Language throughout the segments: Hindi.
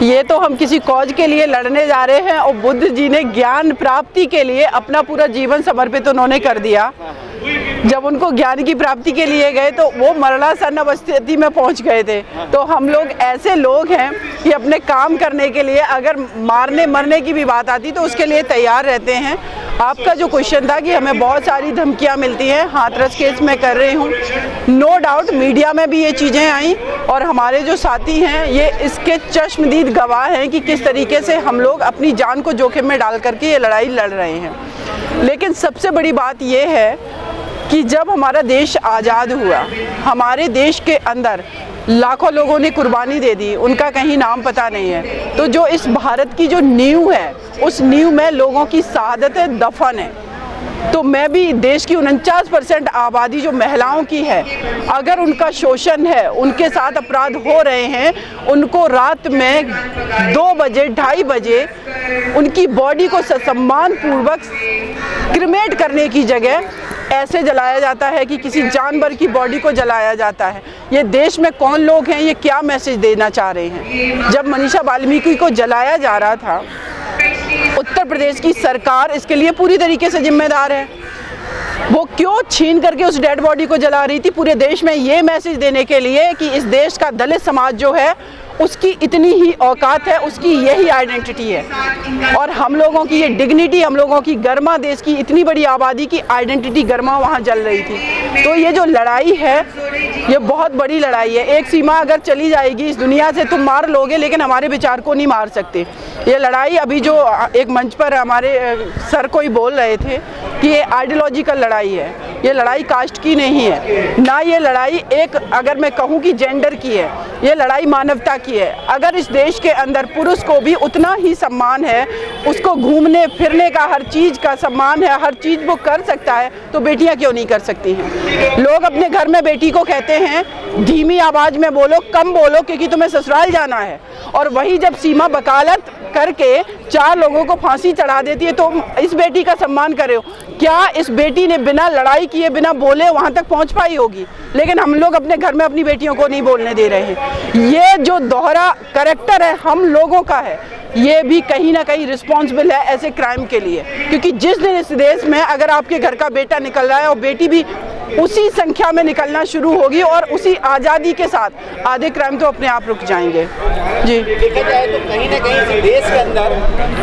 ये तो हम किसी कॉज के लिए लड़ने जा रहे हैं और बुद्ध जी ने ज्ञान प्राप्ति के लिए अपना पूरा जीवन समर्पित उन्होंने कर दिया। जब उनको ज्ञान की प्राप्ति के लिए गए तो वो मरणासन अवस्थिति में पहुंच गए थे। तो हम लोग ऐसे लोग हैं कि अपने काम करने के लिए अगर मारने मरने की भी बात आती तो उसके लिए तैयार रहते हैं। आपका जो क्वेश्चन था कि हमें बहुत सारी धमकियां मिलती हैं, हाथरस केस में कर रही हूँ, नो डाउट मीडिया में भी ये चीज़ें आई और हमारे जो साथी हैं ये इसके चश्मदीद गवाह हैं कि किस तरीके से हम लोग अपनी जान को जोखिम में डाल करके ये लड़ाई लड़ रहे हैं। लेकिन सबसे बड़ी बात ये है कि जब हमारा देश आज़ाद हुआ, हमारे देश के अंदर लाखों लोगों ने कुर्बानी दे दी, उनका कहीं नाम पता नहीं है। तो जो इस भारत की जो नींव है, उस नींव में लोगों की शहादत दफन है। तो मैं भी देश की 49% आबादी जो महिलाओं की है, अगर उनका शोषण है, उनके साथ अपराध हो रहे हैं, उनको रात में 2 बजे 2:30 बजे उनकी बॉडी को सम्मान पूर्वक क्रिमेट करने की जगह ऐसे जलाया जाता है कि किसी जानवर की बॉडी को जलाया जाता है। ये देश में कौन लोग हैं, ये क्या मैसेज देना चाह रहे हैं? जब मनीषा वाल्मीकि को जलाया जा रहा था, उत्तर प्रदेश की सरकार इसके लिए पूरी तरीके से जिम्मेदार है। वो क्यों छीन करके उस डेड बॉडी को जला रही थी? पूरे देश में ये मैसेज देने के लिए कि इस देश का दलित समाज जो है उसकी इतनी ही औकात है, उसकी यही आइडेंटिटी है। और हम लोगों की ये डिग्निटी, हम लोगों की गर्मा, देश की इतनी बड़ी आबादी की आइडेंटिटी गर्मा वहाँ जल रही थी। तो ये जो लड़ाई है ये बहुत बड़ी लड़ाई है। एक सीमा अगर चली जाएगी इस दुनिया से, तुम मार लोगे लेकिन हमारे विचार को नहीं मार सकते। ये लड़ाई अभी जो एक मंच पर हमारे सर को ही बोल रहे थे कि ये आइडियोलॉजिकल लड़ाई है, ये लड़ाई कास्ट की नहीं है ना, ये लड़ाई एक अगर मैं कहूँ कि जेंडर की है, ये लड़ाई मानवता की है। अगर इस देश के अंदर पुरुष को भी उतना ही सम्मान है, उसको घूमने फिरने का हर चीज़ का सम्मान है, हर चीज़ वो कर सकता है, तो बेटियां क्यों नहीं कर सकती हैं? लोग अपने घर में बेटी को कहते हैं धीमी आवाज़ में बोलो, कम बोलो क्योंकि तुम्हें ससुराल जाना है। और वही जब सीमा वकालत करके 4 लोगों को फांसी चढ़ा देती है तो इस बेटी का सम्मान करे हो। क्या इस बेटी ने बिना लड़ाई किए, बिना बोले वहाँ तक पहुँच पाई होगी? लेकिन हम लोग अपने घर में अपनी बेटियों को नहीं बोलने दे रहे हैं। ये जो दोहरा करैक्टर है हम लोगों का है, ये भी कहीं ना कहीं रिस्पॉन्सिबल है ऐसे क्राइम के लिए। क्योंकि जिस दिन इस देश में अगर आपके घर का बेटा निकल रहा है और बेटी भी उसी संख्या में निकलना शुरू होगी और उसी आज़ादी के साथ, आधे क्राइम तो अपने आप रुक जाएंगे। जी, देखा जाए तो कहीं ना कहीं देश के अंदर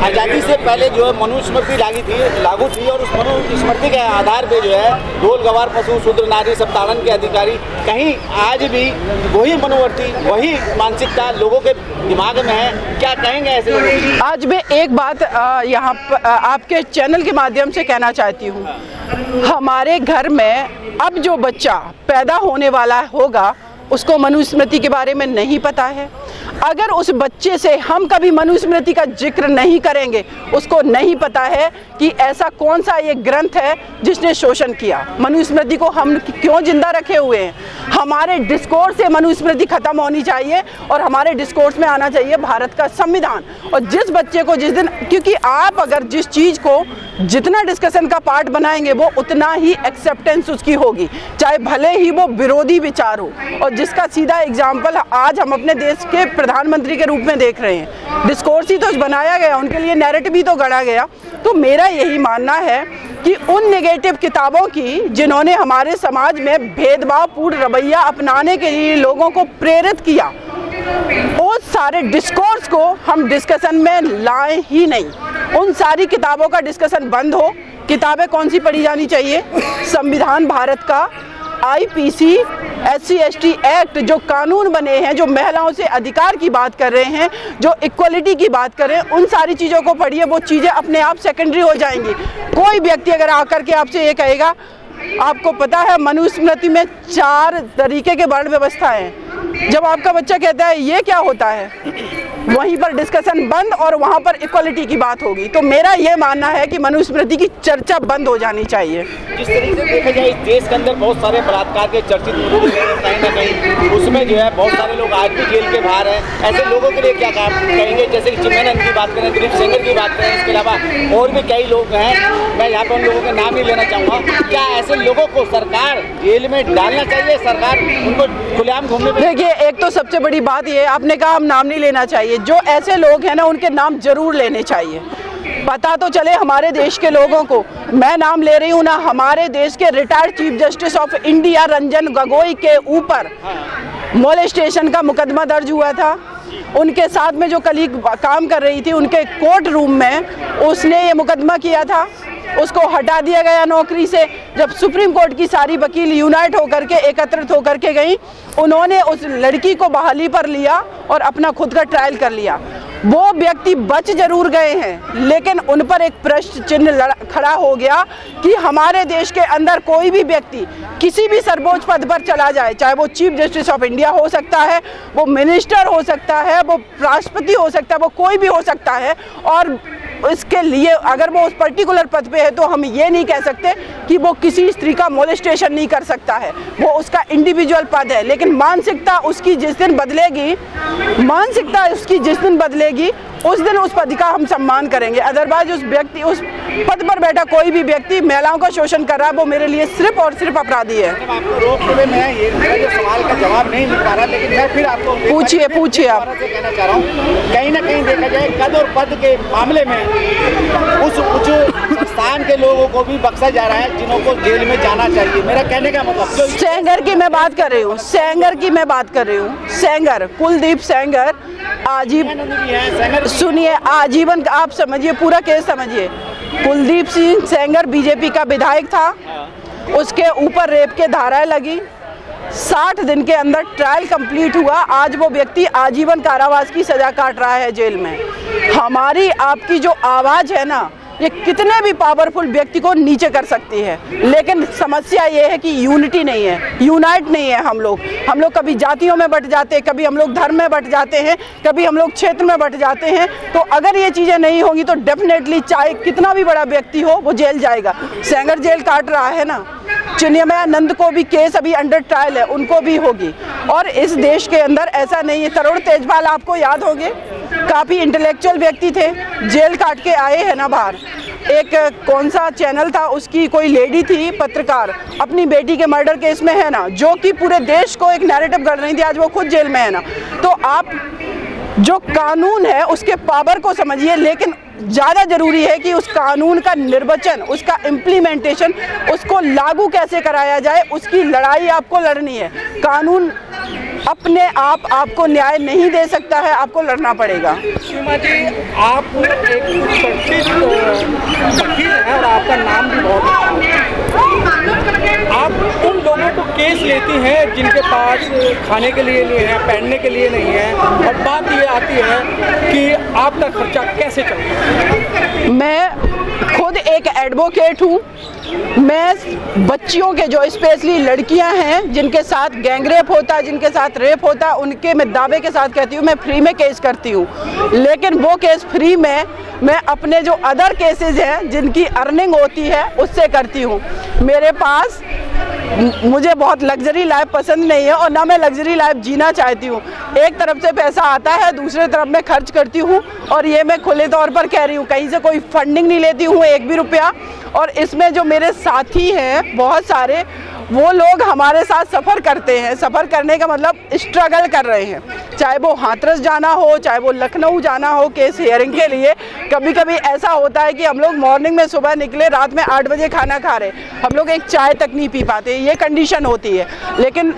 आज़ादी से पहले जो है मनुस्मृति लागू थी और उस मनुस्मृति के आधार पे जो है ढोल गवार पशु शूद्र नारी सब ताड़न के अधिकारी, कहीं आज भी वही मनोवर्ती, वही मानसिकता लोगों के दिमाग में है। क्या कहेंगे ऐसे लोगों? आज मैं एक बात यहाँ पर आपके चैनल के माध्यम से कहना चाहती हूँ। हमारे घर में अब जो बच्चा पैदा होने वाला होगा उसको मनुस्मृति के बारे में नहीं पता है। अगर उस बच्चे से हम कभी मनुस्मृति का जिक्र नहीं करेंगे, उसको नहीं पता है कि ऐसा कौन सा ये ग्रंथ है जिसने शोषण किया। मनुस्मृति को हम क्यों जिंदा रखे हुए हैं? हमारे डिस्कोर्स से मनुस्मृति खत्म होनी चाहिए और हमारे डिस्कोर्स में आना चाहिए भारत का संविधान। और जिस बच्चे को जिस दिन, क्योंकि आप अगर जिस चीज़ को जितना डिस्कशन का पार्ट बनाएंगे वो उतना ही एक्सेप्टेंस उसकी होगी, चाहे भले ही वो विरोधी विचार हो। और जिसका सीधा एग्जाम्पल आज हम अपने देश के प्रधानमंत्री के रूप में देख रहे हैं। डिस्कोर्स ही तो बनाया गया, उनके लिए नैरेटिव भी तो गढ़ा गया। तो मेरा यही मानना है कि उन नेगेटिव किताबों की जिन्होंने हमारे समाज में भेदभावपूर्ण रवैया अपनाने के लिए लोगों को प्रेरित किया, उस सारे डिस्कोर्स को हम डिस्कशन में लाएं ही नहीं। उन सारी किताबों का डिस्कशन बंद हो। किताबें कौन सी पढ़ी जानी चाहिए? संविधान भारत का, IPC, SC ST एक्ट, जो कानून बने हैं, जो महिलाओं से अधिकार की बात कर रहे हैं, जो इक्वलिटी की बात कर रहे हैं, उन सारी चीज़ों को पढ़िए। वो चीज़ें अपने आप सेकेंडरी हो जाएंगी। कोई व्यक्ति अगर आकर के आपसे ये कहेगा, आपको पता है मनुस्मृति में 4 तरीके के वर्ण व्यवस्था है, जब आपका बच्चा कहता है ये क्या होता है, वहीं पर डिस्कशन बंद और वहाँ पर इक्वलिटी की बात होगी। तो मेरा ये मानना है कि मनुस्मृति की चर्चा बंद हो जानी चाहिए। जिस तरीके से देखा जाए इस देश के अंदर बहुत सारे बलात्कार के चर्चित कहीं ना कहीं उसमें जो है बहुत सारे लोग आज भी जेल के बाहर हैं। ऐसे लोगों के लिए क्या कहेंगे? जैसे कि चिन्मयानंद की बात करें, दिलीप सेंगर की बात करें, इसके अलावा और भी कई लोग हैं, मैं यहाँ पर उन लोगों के नाम ही लेना चाहूँगा। क्या ऐसे लोगों को सरकार जेल में डालना चाहिए? सरकार उनको खुलेआम घूमने? देखिए, देखिए, एक तो सबसे बड़ी बात ये, आपने कहा हम नाम नहीं लेना चाहिए, जो ऐसे लोग हैं ना उनके नाम जरूर लेने चाहिए, पता तो चले हमारे देश के लोगों को। मैं नाम ले रही हूँ ना, हमारे देश के retired chief justice of India Ranjan Gogoi के ऊपर मोलेस्टेशन का मुकदमा दर्ज हुआ था। उनके साथ में जो कलीग काम कर रही थी, उनके कोर्ट रूम में उसने ये मुकदमा किया था, उसको हटा दिया गया नौकरी से। जब सुप्रीम कोर्ट की सारी वकील यूनाइट होकर के, एकत्रित होकर के गई, उन्होंने उस लड़की को बहाली पर लिया और अपना खुद का ट्रायल कर लिया। वो व्यक्ति बच जरूर गए हैं, लेकिन उन पर एक प्रश्न चिन्ह खड़ा हो गया कि हमारे देश के अंदर कोई भी व्यक्ति किसी भी सर्वोच्च पद पर चला जाए, चाहे वो चीफ जस्टिस ऑफ इंडिया हो सकता है, वो मिनिस्टर हो सकता है, वो राष्ट्रपति हो सकता है, वो कोई भी हो सकता है, और इसके लिए अगर वो उस पर्टिकुलर पद पे है तो हम ये नहीं कह सकते कि वो किसी स्त्री का मोलेस्टेशन नहीं कर सकता है, वो उसका इंडिविजुअल पद है। लेकिन मानसिकता उसकी जिस दिन बदलेगी, उस दिन उस पद का हम सम्मान करेंगे। अदरवाइज उस व्यक्ति, उस पद पर बैठा कोई भी व्यक्ति महिलाओं का शोषण कर रहा है, वो मेरे लिए सिर्फ और सिर्फ अपराधी है। आपको रोकते हुए मैं ये सवाल का जवाब नहीं मिल पा रहा, लेकिन मैं फिर आपको पूछिए आप। कहना चाह रहा हूँ, कहीं ना कहीं देखा जाए कद और पद के मामले में उस उच्च संस्थान के लोगों को भी बख्शा जा रहा है जिन्हों को जेल में जाना चाहिए। मेरा कहने का मतलब सेंगर की मैं बात कर रही हूँ, सेंगर कुलदीप सेंगर आजीवन, सुनिए, आजीवन, आप समझिए, पूरा केस समझिए। कुलदीप सिंह सेंगर बीजेपी का विधायक था, उसके ऊपर रेप के धाराएं लगी, 60 दिन के अंदर ट्रायल कंप्लीट हुआ, आज वो व्यक्ति आजीवन कारावास की सजा काट रहा है जेल में। हमारी आपकी जो आवाज़ है ना, ये कितने भी पावरफुल व्यक्ति को नीचे कर सकती है, लेकिन समस्या ये है कि यूनिटी नहीं है, यूनाइट नहीं है। हम लोग कभी जातियों में बट जाते हैं, कभी हम लोग धर्म में बट जाते हैं, कभी हम लोग क्षेत्र में बट जाते हैं। तो अगर ये चीज़ें नहीं होंगी तो डेफिनेटली चाहे कितना भी बड़ा व्यक्ति हो, वो जेल जाएगा। सेंगर जेल काट रहा है ना, चिन्मयानंद को भी केस अभी अंडर ट्रायल है, उनको भी होगी। और इस देश के अंदर ऐसा नहीं है, तरुण तेजपाल आपको याद होंगे, काफ़ी इंटेलेक्चुअल व्यक्ति थे, जेल काट के आए हैं ना बाहर। एक कौन सा चैनल था, उसकी कोई लेडी थी पत्रकार, अपनी बेटी के मर्डर केस में है ना, जो कि पूरे देश को एक नैरेटिव कर रही थी, आज वो खुद जेल में है ना। तो आप जो कानून है उसके पावर को समझिए, लेकिन ज़्यादा ज़रूरी है कि उस कानून का निर्वचन, उसका इम्प्लीमेंटेशन, उसको लागू कैसे कराया जाए, उसकी लड़ाई आपको लड़नी है। कानून अपने आप आपको न्याय नहीं दे सकता है, आपको लड़ना पड़ेगा। सीमा जी, आप एक चर्चित वकील हैं और आपका नाम भी बहुत अच्छा है। आप उन लोगों को केस लेती हैं जिनके पास खाने के लिए नहीं है, पहनने के लिए नहीं है, और बात ये आती है कि आपका खर्चा कैसे चलता है। मैं खुद एक एडवोकेट हूँ। मैं बच्चियों के, जो स्पेशली लड़कियां हैं जिनके साथ गैंगरेप होता है, जिनके साथ रेप होता है, उनके मैं दावे के साथ कहती हूँ मैं फ्री में केस करती हूँ। लेकिन वो केस फ्री में मैं अपने जो अदर केसेस हैं जिनकी अर्निंग होती है उससे करती हूँ। मेरे पास, मुझे बहुत लग्जरी लाइफ पसंद नहीं है और ना मैं लग्जरी लाइफ जीना चाहती हूँ। एक तरफ से पैसा आता है, दूसरे तरफ मैं खर्च करती हूँ, और ये मैं खुले तौर पर कह रही हूँ, कहीं से कोई फंडिंग नहीं लेती हूँ एक भी रुपया। और इसमें जो मेरे साथी हैं बहुत सारे, वो लोग हमारे साथ सफ़र करते हैं। सफ़र करने का मतलब स्ट्रगल कर रहे हैं, चाहे वो हाथरस जाना हो, चाहे वो लखनऊ जाना हो केस हियरिंग के लिए। कभी कभी ऐसा होता है कि हम लोग मॉर्निंग में सुबह निकले, रात में 8 बजे खाना खा रहे, हम लोग एक चाय तक नहीं पी पाते, ये कंडीशन होती है। लेकिन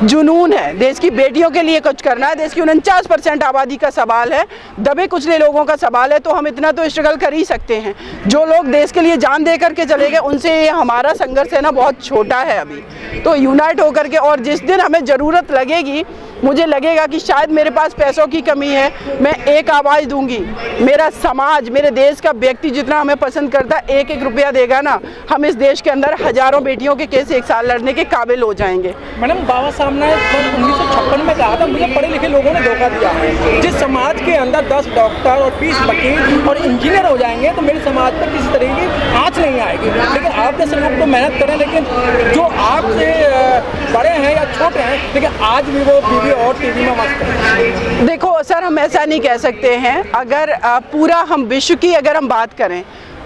जुनून है, देश की बेटियों के लिए कुछ करना है। देश की 49% आबादी का सवाल है, दबे कुचले लोगों का सवाल है, तो हम इतना तो स्ट्रगल कर ही सकते हैं। जो लोग देश के लिए जान दे करके चले गए, उनसे ये हमारा संघर्ष है ना बहुत छोटा है अभी। तो यूनाइट होकर के, और जिस दिन हमें ज़रूरत लगेगी, मुझे लगेगा कि शायद मेरे पास पैसों की कमी है, मैं एक आवाज़ दूंगी। मेरा समाज, मेरे देश का व्यक्ति जितना हमें पसंद करता है, एक एक रुपया देगा ना, हम इस देश के अंदर हजारों बेटियों के केस एक साल लड़ने के काबिल हो जाएंगे। मैडम, बाबा साहब ने 1956 में कहा था, मुझे पढ़े लिखे लोगों ने धोखा दिया है। जिस समाज के अंदर 10 डॉक्टर और 20 वकील और इंजीनियर हो जाएंगे तो मेरे समाज पर किसी तरह की आँच नहीं आएगी। लेकिन आप जैसे लोग तो मेहनत करें, लेकिन जो आपसे बड़े हैं या छोटे हैं, लेकिन आज भी वो बीवी और टीवी में मस्त है। देखो सर, हम ऐसा नहीं कह सकते हैं। अगर पूरा हम विश्व की अगर हम बात करें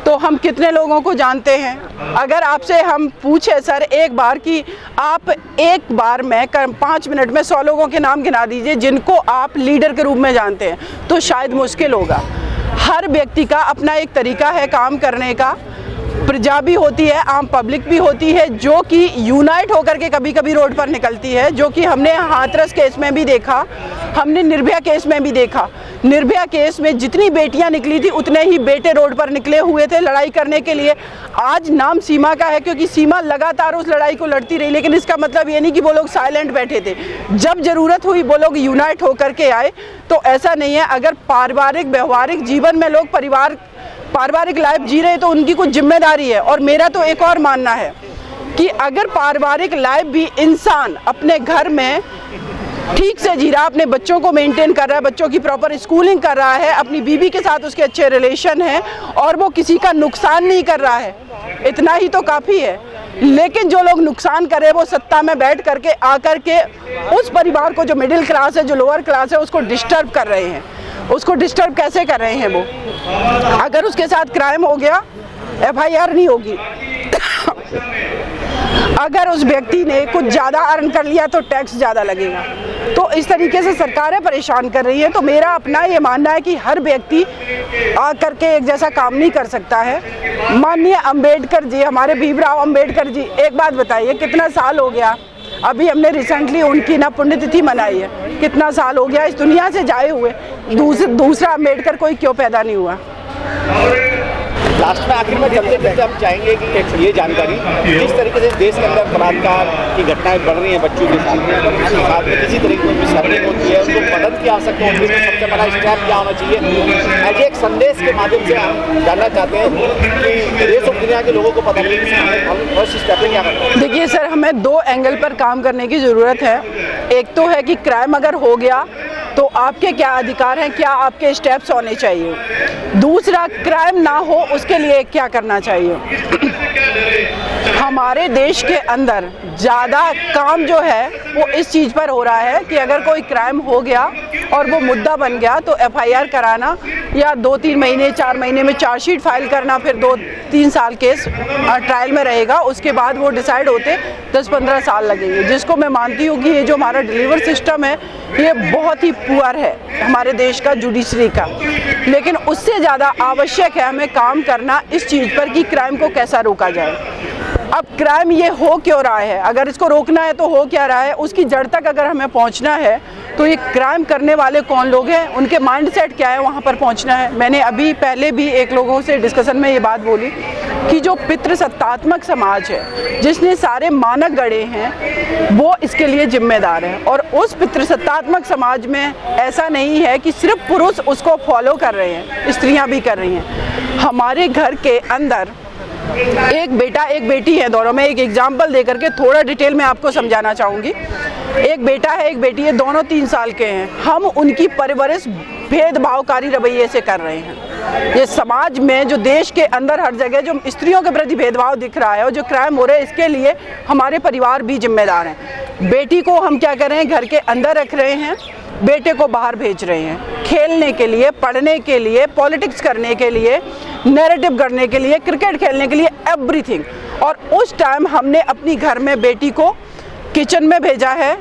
तो हम कितने लोगों को जानते हैं? अगर आपसे हम पूछे सर एक बार कि आप एक बार में 5 मिनट में 100 लोगों के नाम गिना दीजिए जिनको आप लीडर के रूप में जानते हैं, तो शायद मुश्किल होगा। हर व्यक्ति का अपना एक तरीका है काम करने का। प्रजा भी होती है, आम पब्लिक भी होती है जो कि यूनाइट होकर के कभी कभी रोड पर निकलती है, जो कि हमने हाथरस केस में भी देखा, हमने निर्भया केस में भी देखा। निर्भया केस में जितनी बेटियां निकली थी उतने ही बेटे रोड पर निकले हुए थे लड़ाई करने के लिए। आज नाम सीमा का है क्योंकि सीमा लगातार उस लड़ाई को लड़ती रही, लेकिन इसका मतलब ये नहीं कि वो लोग साइलेंट बैठे थे। जब ज़रूरत हुई वो लोग यूनाइट होकर के आए। तो ऐसा नहीं है, अगर पारिवारिक व्यवहारिक जीवन में लोग पारिवारिक लाइफ जी रहे तो उनकी कुछ जिम्मेदारी है। और मेरा तो एक और मानना है कि अगर पारिवारिक लाइफ भी इंसान अपने घर में ठीक से जी रहा, अपने बच्चों को मेंटेन कर रहा है, बच्चों की प्रॉपर स्कूलिंग कर रहा है, अपनी बीवी के साथ उसके अच्छे रिलेशन हैं और वो किसी का नुकसान नहीं कर रहा है, इतना ही तो काफ़ी है। लेकिन जो लोग नुकसान कर रहे हैं वो सत्ता में बैठ करके आकर के उस परिवार को, जो मिडिल क्लास है, जो लोअर क्लास है, उसको डिस्टर्ब कर रहे हैं। उसको डिस्टर्ब कैसे कर रहे हैं वो? अगर उसके साथ क्राइम हो गया FIR नहीं होगी। अगर उस व्यक्ति ने कुछ ज़्यादा अर्न कर लिया तो टैक्स ज़्यादा लगेगा। तो इस तरीके से सरकारें परेशान कर रही हैं। तो मेरा अपना ये मानना है कि हर व्यक्ति आ करके एक जैसा काम नहीं कर सकता है। माननीय अंबेडकर जी, हमारे भीमराव अंबेडकर जी, एक बात बताइए कितना साल हो गया? अभी हमने रिसेंटली उनकी ना पुण्यतिथि मनाई है। कितना साल हो गया इस दुनिया से जाए हुए? दूसरा अंबेडकर कोई क्यों पैदा नहीं हुआ? लास्ट में आखिर में चलते चलते हम चाहेंगे कि ये जानकारी जिस तरीके से देश के अंदर बलात्कार की घटनाएं बढ़ रही हैं बच्चों के साथ में किसी तरीके की मिसहैपनिंग होती है, उनको मदद की आवश्यकता होती है, तो सबसे बड़ा स्टेप क्या होना चाहिए? ऐसे एक संदेश के माध्यम से हम जानना चाहते हैं कि देश और दुनिया के लोगों को पता लगे कि फर्स्ट स्टेप क्या करना है। देखिए सर, हमें 2 एंगल पर काम करने की ज़रूरत है। एक तो है कि क्राइम अगर हो गया तो आपके क्या अधिकार हैं, क्या आपके स्टेप्स होने चाहिए। दूसरा, क्राइम ना हो उसके लिए क्या करना चाहिए। हमारे देश के अंदर ज़्यादा काम जो है वो इस चीज़ पर हो रहा है कि अगर कोई क्राइम हो गया और वो मुद्दा बन गया तो FIR कराना या 2-3 महीने 4 महीने में चार्जशीट फाइल करना, फिर 2-3 साल केस ट्रायल में रहेगा, उसके बाद वो डिसाइड होते 10-15 साल लगेंगे। जिसको मैं मानती हूँ कि ये जो हमारा डिलीवर सिस्टम है ये बहुत ही पुअर है हमारे देश का जुडिशरी का। लेकिन उससे ज़्यादा आवश्यक है हमें काम करना इस चीज़ पर कि क्राइम को कैसा रोका जाए। अब क्राइम ये हो क्यों रहा है, अगर इसको रोकना है तो हो क्या रहा है, उसकी जड़ तक अगर हमें पहुंचना है तो ये क्राइम करने वाले कौन लोग हैं, उनके माइंडसेट क्या है, वहाँ पर पहुंचना है। मैंने अभी पहले भी एक लोगों से डिस्कशन में ये बात बोली कि जो पितृसत्तात्मक समाज है जिसने सारे मानक गढ़े हैं वो इसके लिए जिम्मेदार है। और उस पितृसत्तात्मक समाज में ऐसा नहीं है कि सिर्फ पुरुष उसको फॉलो कर रहे हैं, स्त्रियाँ भी कर रही हैं। हमारे घर के अंदर एक बेटा एक बेटी है, दोनों में एक एग्जाम्पल दे करके थोड़ा डिटेल में आपको समझाना चाहूँगी। एक बेटा है एक बेटी है, दोनों 3 साल के हैं। हम उनकी परवरिश भेदभावकारी रवैये से कर रहे हैं। ये समाज में जो देश के अंदर हर जगह जो स्त्रियों के प्रति भेदभाव दिख रहा है और जो क्राइम हो रहे हैं, इसके लिए हमारे परिवार भी जिम्मेदार हैं। बेटी को हम क्या कर रहे हैं, घर के अंदर रख रहे हैं, बेटे को बाहर भेज रहे हैं खेलने के लिए, पढ़ने के लिए, पॉलिटिक्स करने के लिए, नैरेटिव करने के लिए, क्रिकेट खेलने के लिए, एवरीथिंग। और उस टाइम हमने अपनी घर में बेटी को किचन में भेजा है,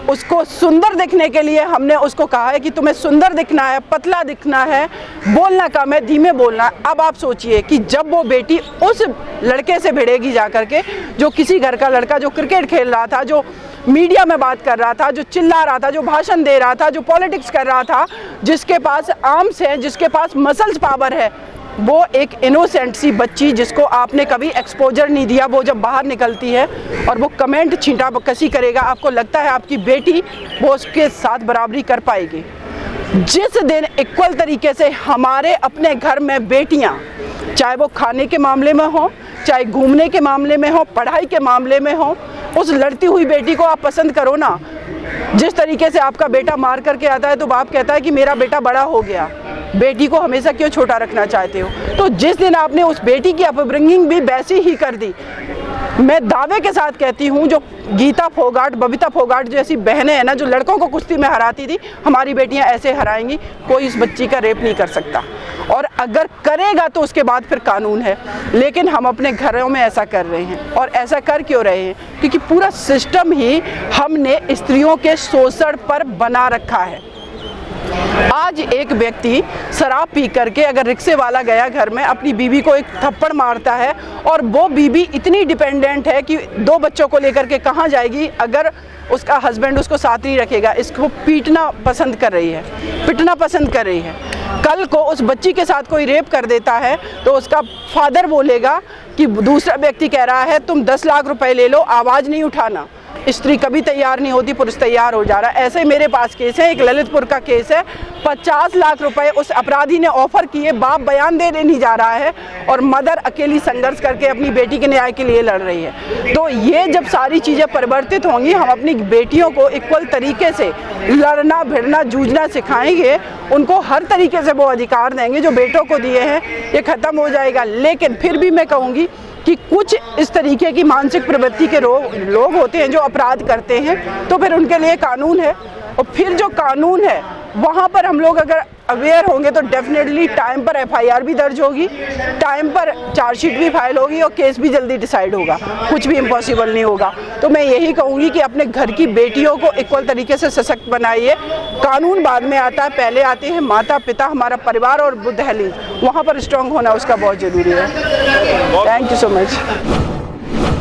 उसको सुंदर दिखने के लिए हमने उसको कहा है कि तुम्हें सुंदर दिखना है, पतला दिखना है, बोलना कम है, धीमे बोलना है। अब आप सोचिए कि जब वो बेटी उस लड़के से भिड़ेगी जाकर के, जो किसी घर का लड़का जो क्रिकेट खेल रहा था, जो मीडिया में बात कर रहा था, जो चिल्ला रहा था, जो भाषण दे रहा था, जो पॉलिटिक्स कर रहा था, जिसके पास आर्म्स हैं, जिसके पास मसल्स पावर है, वो एक इनोसेंट सी बच्ची जिसको आपने कभी एक्सपोजर नहीं दिया, वो जब बाहर निकलती है और वो कमेंट छींटा कसी करेगा, आपको लगता है आपकी बेटी वो उसके साथ बराबरी कर पाएगी। जिस दिन इक्वल तरीके से हमारे अपने घर में बेटियां, चाहे वो खाने के मामले में हो, चाहे घूमने के मामले में हो, पढ़ाई के मामले में हो, उस लड़ती हुई बेटी को आप पसंद करो ना। जिस तरीके से आपका बेटा मार करके आता है तो बाप कहता है कि मेरा बेटा बड़ा हो गया, बेटी को हमेशा क्यों छोटा रखना चाहते हो। तो जिस दिन आपने उस बेटी की अपब्रिंगिंग भी वैसी ही कर दी, मैं दावे के साथ कहती हूँ, जो गीता फोगाट, बबीता फोगाट जैसी बहनें हैं ना, जो लड़कों को कुश्ती में हराती थी, हमारी बेटियां ऐसे हराएंगी, कोई इस बच्ची का रेप नहीं कर सकता। और अगर करेगा तो उसके बाद फिर कानून है। लेकिन हम अपने घरों में ऐसा कर रहे हैं, और ऐसा कर क्यों रहे हैं? क्योंकि पूरा सिस्टम ही हमने स्त्रियों के शोषण पर बना रखा है। आज एक व्यक्ति शराब पी करके अगर रिक्शे वाला गया घर में, अपनी बीवी को एक थप्पड़ मारता है, और वो बीवी इतनी डिपेंडेंट है कि 2 बच्चों को लेकर के कहाँ जाएगी अगर उसका हस्बैंड उसको साथ नहीं रखेगा। इसको पीटना पसंद कर रही है, पिटना पसंद कर रही है। कल को उस बच्ची के साथ कोई रेप कर देता है तो उसका फादर बोलेगा कि दूसरा व्यक्ति कह रहा है तुम 10 लाख रुपए ले लो, आवाज़ नहीं उठाना। स्त्री कभी तैयार नहीं होती, पुरुष तैयार हो जा रहा है। ऐसे मेरे पास केस है, एक ललितपुर का केस है, 50 लाख रुपए उस अपराधी ने ऑफर किए, बाप बयान दे नहीं जा रहा है, और मदर अकेली संघर्ष करके अपनी बेटी के न्याय के लिए लड़ रही है। तो ये जब सारी चीज़ें परिवर्तित होंगी, हम अपनी बेटियों को इक्वल तरीके से लड़ना, भिड़ना, जूझना सिखाएंगे, उनको हर तरीके से वो अधिकार देंगे जो बेटों को दिए हैं, ये खत्म हो जाएगा। लेकिन फिर भी मैं कहूँगी कि कुछ इस तरीके की मानसिक प्रवृत्ति के लोग होते हैं जो अपराध करते हैं, तो फिर उनके लिए कानून है। और फिर जो कानून है वहाँ पर हम लोग अगर अवेयर होंगे तो डेफिनेटली टाइम पर FIR भी दर्ज होगी, टाइम पर चार्जशीट भी फाइल होगी, और केस भी जल्दी डिसाइड होगा। कुछ भी इम्पॉसिबल नहीं होगा। तो मैं यही कहूँगी कि अपने घर की बेटियों को इक्वल तरीके से सशक्त बनाइए। कानून बाद में आता है, पहले आते हैं माता पिता, हमारा परिवार और बुद्ध दहलीज, वहाँ पर स्ट्रांग होना उसका बहुत ज़रूरी है। Thank you so much.